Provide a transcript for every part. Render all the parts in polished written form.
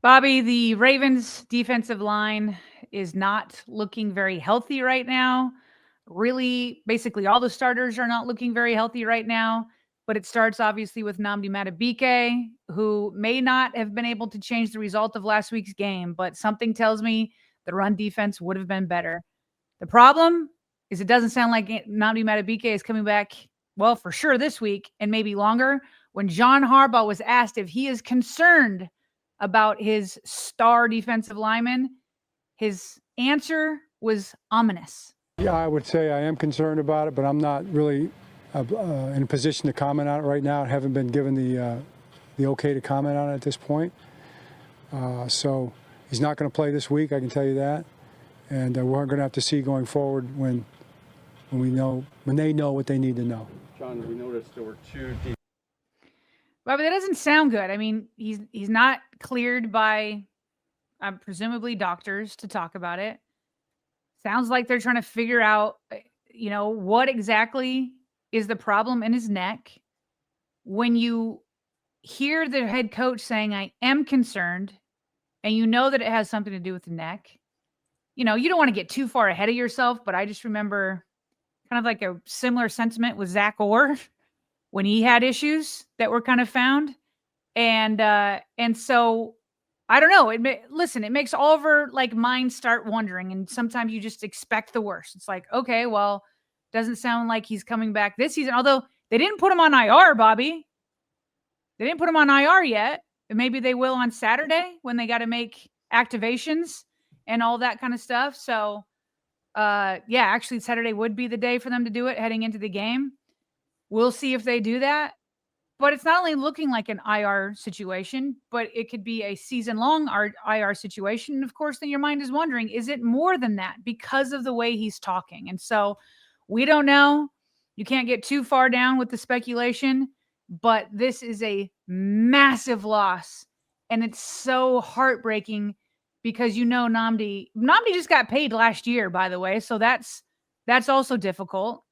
Bobby, the Ravens defensive line is not looking very healthy right now. Really, basically all the starters are not looking very healthy right now, but it starts obviously with Nnamdi Madubuike, who may not have been able to change the result of last week's game, but something tells me the run defense would have been better. The problem is it doesn't sound like Nnamdi Madubuike is coming back, well, for sure this week and maybe longer. When John Harbaugh was asked if he is concerned about his star defensive lineman, his answer was ominous. Yeah, I would say I am concerned about it, but I'm not really in a position to comment on it right now. I haven't been given the okay to comment on it at this point. So he's not going to play this week, I can tell you that. And we're going to have to see going forward when they know what they need to know. John, we noticed there were two But that doesn't sound good. I mean, he's not cleared by presumably doctors to talk about it. Sounds like they're trying to figure out, what exactly is the problem in his neck. When you hear the head coach saying, I am concerned, and you know that it has something to do with the neck, you don't want to get too far ahead of yourself, but I just remember kind of like a similar sentiment with Zach Orr when he had issues that were kind of found. And so I don't know. It makes all of our minds start wondering. And sometimes you just expect the worst. It's like, okay, well, doesn't sound like he's coming back this season. Although they didn't put him on IR, Bobby. They didn't put him on IR yet. And maybe they will on Saturday when they got to make activations and all that kind of stuff. So, actually Saturday would be the day for them to do it heading into the game. We'll see if they do that. But it's not only looking like an IR situation, but it could be a season-long IR situation. And of course, then your mind is wondering, is it more than that because of the way he's talking? And so we don't know. You can't get too far down with the speculation, but this is a massive loss. And it's so heartbreaking because Nnamdi just got paid last year, by the way. So that's also difficult.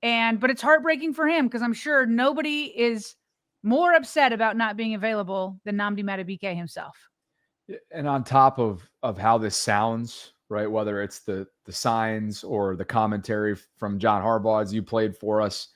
But it's heartbreaking for him because I'm sure nobody is more upset about not being available than Nnamdi Madubuike himself. And on top of how this sounds, right, whether it's the signs or the commentary from John Harbaugh as you played for us,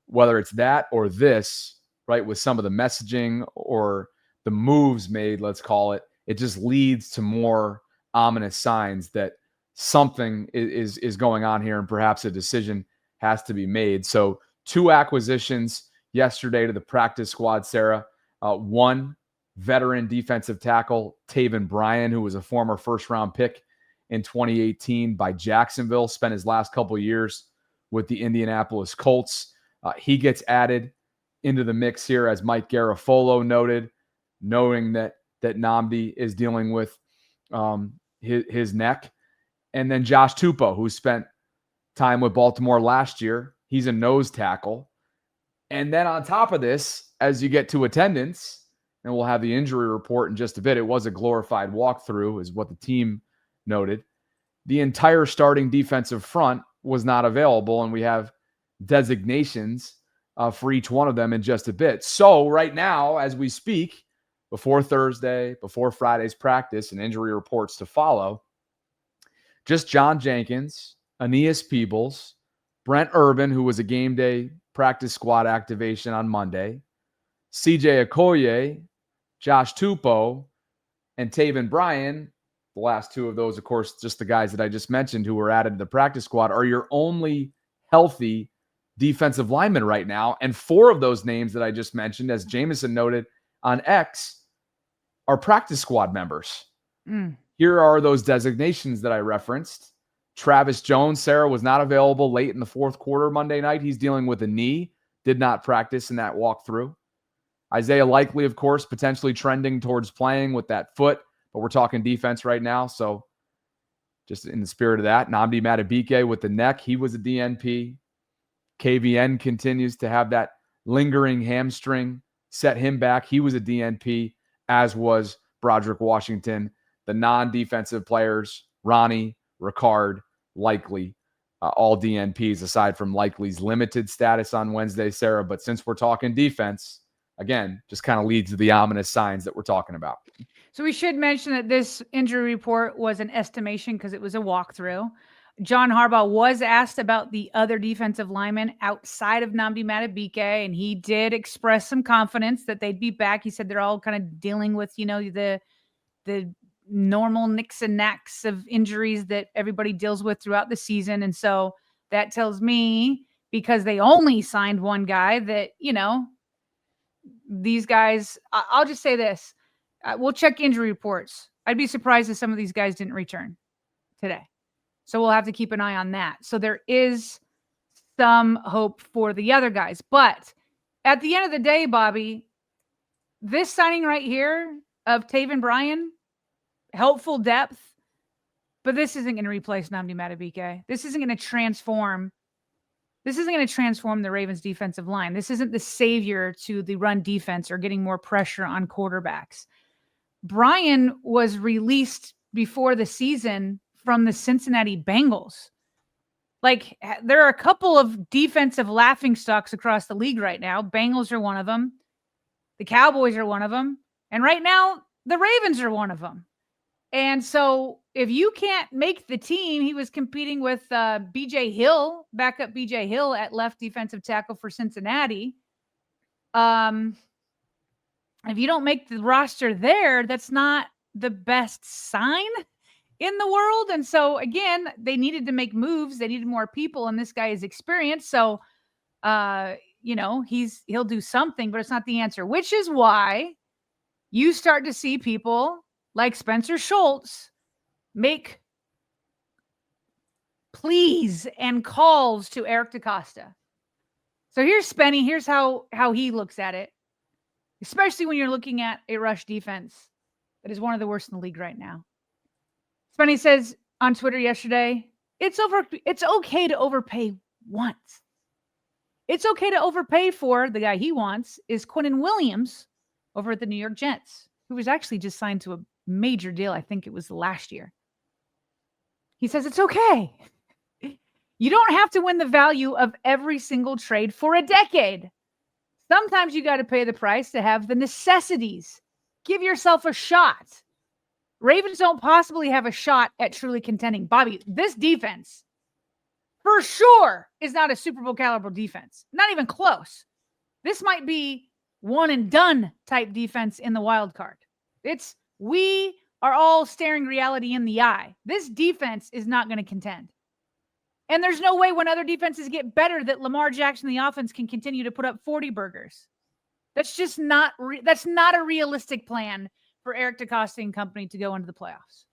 whether it's that or this, right, with some of the messaging or the moves made, let's call it, it just leads to more ominous signs that something is going on here and perhaps a decision has to be made. So 2 acquisitions yesterday to the practice squad, Sarah. One veteran defensive tackle, Taven Bryan, who was a former first-round pick in 2018 by Jacksonville, spent his last couple of years with the Indianapolis Colts. He gets added into the mix here, as Mike Garafolo noted, knowing that Nnamdi is dealing with his neck. And then Josh Tupou, who spent time with Baltimore last year. He's a nose tackle. And then on top of this, as you get to attendance, and we'll have the injury report in just a bit, it was a glorified walkthrough, is what the team noted. The entire starting defensive front was not available, and we have designations for each one of them in just a bit. So right now, as we speak, before Thursday, before Friday's practice and injury reports to follow, just John Jenkins, Aeneas Peebles, Brent Urban, who was a game day practice squad activation on Monday, CJ Okoye, Josh Tupou, and Taven Bryan, the last 2 of those, of course, just the guys that I just mentioned who were added to the practice squad, are your only healthy defensive linemen right now. And 4 of those names that I just mentioned, as Jameson noted on X, are practice squad members. Here are those designations that I referenced. Travis Jones, Sarah, was not available late in the 4th quarter Monday night. He's dealing with a knee, did not practice in that walkthrough. Isaiah Likely, of course, potentially trending towards playing with that foot, but we're talking defense right now. So just in the spirit of that, Nnamdi Madubuike with the neck, he was a DNP. KVN continues to have that lingering hamstring, set him back. He was a DNP, as was Broderick Washington. The non-defensive players, Ronnie, Ricard, Likely, all DNPs aside from Likely's limited status on Wednesday, Sarah. But since we're talking defense, again, just kind of leads to the ominous signs that we're talking about. So we should mention that this injury report was an estimation because it was a walkthrough. John Harbaugh was asked about the other defensive linemen outside of Nnamdi Madubuike, and he did express some confidence that they'd be back. He said they're all kind of dealing with, the normal nicks and knacks of injuries that everybody deals with throughout the season. And so that tells me, because they only signed one guy, that, these guys, I'll just say this. We'll check injury reports. I'd be surprised if some of these guys didn't return today. So we'll have to keep an eye on that. So there is some hope for the other guys. But at the end of the day, Bobby, this signing right here of Taven Bryan, helpful depth, but this isn't going to replace Nnamdi Madubuike. This isn't going to transform the Ravens defensive line. This isn't the savior to the run defense or getting more pressure on quarterbacks. Bryan was released before the season from the Cincinnati Bengals. Like, there are a couple of defensive laughingstocks across the league right now. Bengals are one of them. The Cowboys are one of them. And right now, the Ravens are one of them. And so if you can't make the team, he was competing with B.J. Hill, backup B.J. Hill at left defensive tackle for Cincinnati. If you don't make the roster there, that's not the best sign in the world. And so, again, they needed to make moves. They needed more people, and this guy is experienced. So, he'll do something, but it's not the answer, which is why you start to see people like Spencer Schultz make pleas and calls to Eric DeCosta. So here's Spenny. Here's how he looks at it, especially when you're looking at a rush defense that is one of the worst in the league right now. Spenny says on Twitter yesterday, it's okay to overpay once. It's okay to overpay for the guy he wants is Quinnen Williams over at the New York Jets, who was actually just signed to a major deal. I think it was last year. He says it's okay. You don't have to win the value of every single trade for a decade. Sometimes you got to pay the price to have the necessities. Give yourself a shot. Ravens don't possibly have a shot at truly contending. Bobby, this defense for sure is not a Super Bowl caliber defense. Not even close. This might be one and done type defense in the wild card. We are all staring reality in the eye. This defense is not going to contend. And there's no way when other defenses get better that Lamar Jackson, the offense, can continue to put up 40 burgers. That's just not a realistic plan for Eric DeCosta and company to go into the playoffs.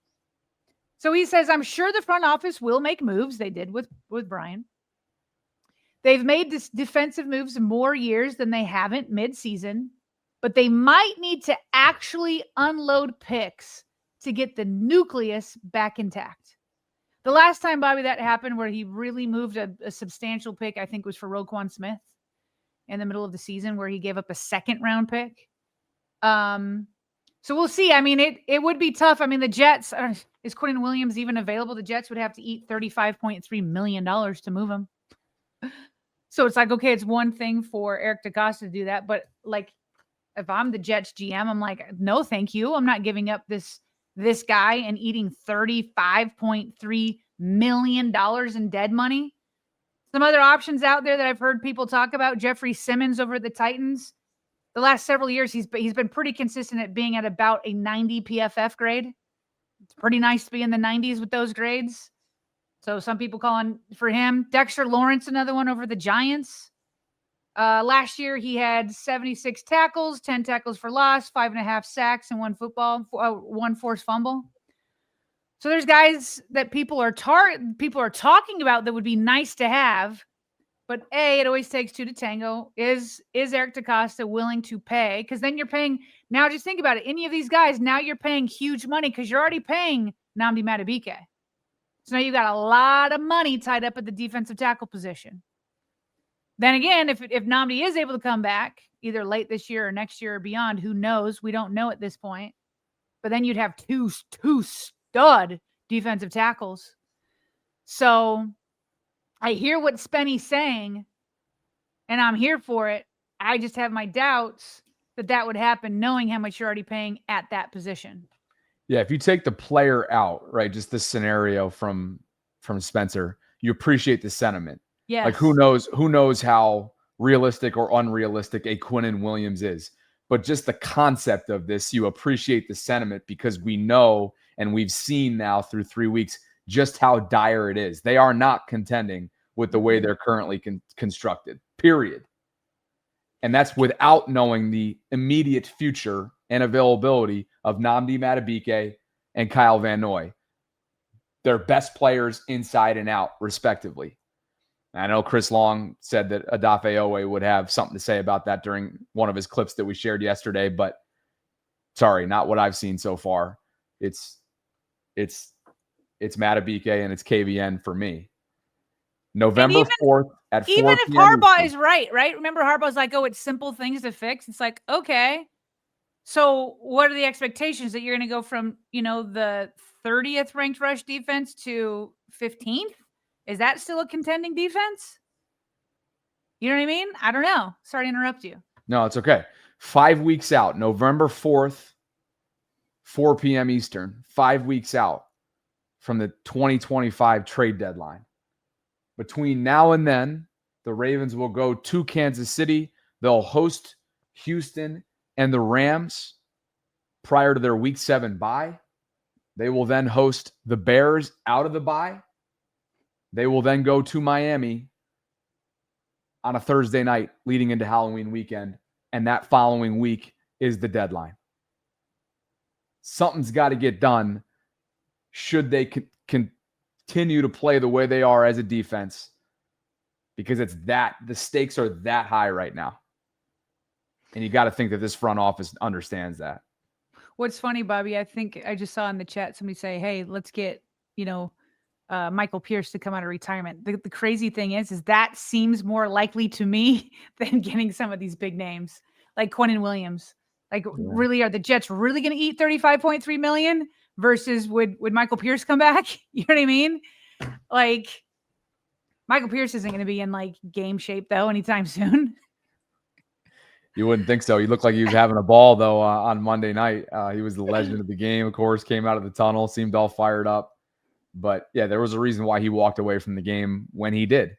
So he says, I'm sure the front office will make moves. They did with Bryan. They've made this defensive moves more years than they haven't mid-season, but they might need to actually unload picks to get the nucleus back intact. The last time, Bobby, that happened where he really moved a substantial pick, I think was for Roquan Smith in the middle of the season, where he gave up a second-round pick. So we'll see. I mean, it would be tough. I mean, the Jets, is Quinnen Williams even available? The Jets would have to eat $35.3 million to move him. So it's like, okay, it's one thing for Eric DeCosta to do that. But like, if I'm the Jets GM, I'm like, no, thank you. I'm not giving up this guy and eating $35.3 million in dead money. Some other options out there that I've heard people talk about, Jeffrey Simmons over at the Titans. The last several years, he's been pretty consistent at being at about a 90 PFF grade. It's pretty nice to be in the 90s with those grades. So some people calling for him. Dexter Lawrence, another one over the Giants. Last year, he had 76 tackles, 10 tackles for loss, 5.5 sacks, and one forced fumble. So there's guys that people are talking about that would be nice to have. But it always takes two to tango. Is Eric DeCosta willing to pay? Because then you're paying. Now just think about it. Any of these guys, now you're paying huge money because you're already paying Nnamdi Madubuike. So now you've got a lot of money tied up at the defensive tackle position. Then again, if Nnamdi is able to come back either late this year or next year or beyond, who knows? We don't know at this point. But then you'd have two stud defensive tackles. So I hear what Spenny's saying, and I'm here for it. I just have my doubts that would happen, knowing how much you're already paying at that position. Yeah, if you take the player out, right, just this scenario from Spencer, you appreciate the sentiment. Yes. Like who knows how realistic or unrealistic a Quinnen Williams is. But just the concept of this, you appreciate the sentiment because we know and we've seen now through 3 weeks just how dire it is. They are not contending with the way they're currently constructed, period. And that's without knowing the immediate future and availability of Nnamdi Madubuike and Kyle Van Noy. They're best players inside and out, respectively. I know Chris Long said that Odafe Owe would have something to say about that during one of his clips that we shared yesterday, but sorry, not what I've seen so far. It's Madubuike and it's KVN for me. November 4th at 4 Even if p.m. Harbaugh Eastern. is right? Remember Harbaugh's like, oh, it's simple things to fix. It's like, okay. So what are the expectations that you're going to go from, the 30th ranked rush defense to 15th? Is that still a contending defense? You know what I mean? I don't know. Sorry to interrupt you. No, it's okay. 5 weeks out, November 4th, 4 p.m. Eastern, 5 weeks out from the 2025 trade deadline. Between now and then, the Ravens will go to Kansas City. They'll host Houston and the Rams prior to their Week 7 bye. They will then host the Bears out of the bye. They will then go to Miami on a Thursday night leading into Halloween weekend. And that following week is the deadline. Something's got to get done should they continue to play the way they are as a defense, because the stakes are that high right now. And you got to think that this front office understands that. What's funny, Bobby, I think I just saw in the chat somebody say, hey, let's get, Michael Pierce to come out of retirement. The crazy thing is that seems more likely to me than getting some of these big names like Quinnen Williams. Like, really, are the Jets really going to eat $35.3 million versus would Michael Pierce come back? You know what I mean? Like, Michael Pierce isn't going to be in like game shape though anytime soon. You wouldn't think so. He looked like he was having a ball though on Monday night. He was the legend of the game, of course, came out of the tunnel, seemed all fired up. But yeah, there was a reason why he walked away from the game when he did.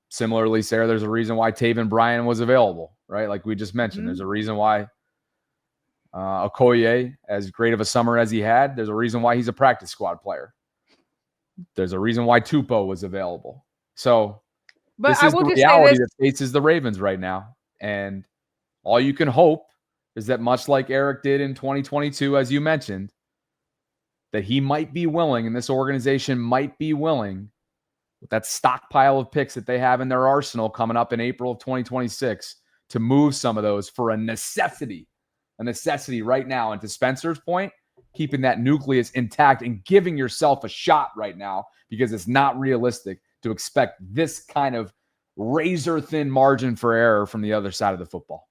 Similarly, Sarah, there's a reason why Taven Bryan was available, right? Like we just mentioned, there's a reason why Okoye, as great of a summer as he had, there's a reason why he's a practice squad player. There's a reason why Tupou was available. So this is the reality that faces the Ravens right now. And all you can hope is that, much like Eric did in 2022, as you mentioned, that he might be willing, and this organization might be willing, with that stockpile of picks that they have in their arsenal coming up in April of 2026, to move some of those for a necessity right now. And to Spencer's point, keeping that nucleus intact and giving yourself a shot right now, because it's not realistic to expect this kind of razor-thin margin for error from the other side of the football.